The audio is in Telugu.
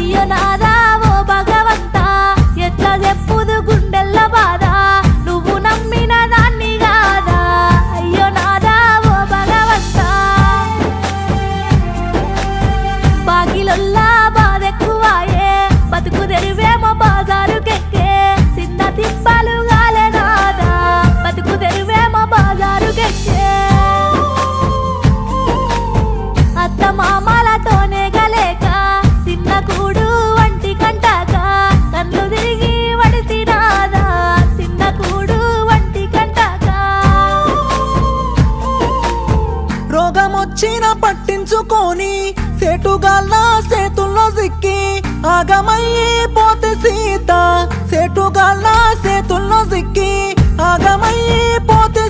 అయ్యో నాదా ఓ భగవంతా ఎట్లా చెప్పుదు గుండెల్ల బాధ నువ్వు నమ్మిన దాన్ని కాదా అయ్యో నాదా ఓ భగవంతా బాగిలొల్లా బాధెక్కువాయే బతుకు తెరువేమో బాజారుకెక్కే చిన్న తిప్పలు గాలే నాదా బతుకు తెరువేమో బాజారుకెక్కే అత్త మామలతోనే గలేక తిన్న కూడు వంటి కంటాక కళ్ళు తిరిగి వడితి నాదా తిన్న కూడు వంటి కంటాక రోగమొచ్చిన పట్టించుకొని సేటుగాళ్ళ సేతుల్లో సిక్కి ఆగమయ్యి పోతే సీత సేటుగాళ్ళ సేతుల్లో సిక్కి ఆగమయ్యి పోతే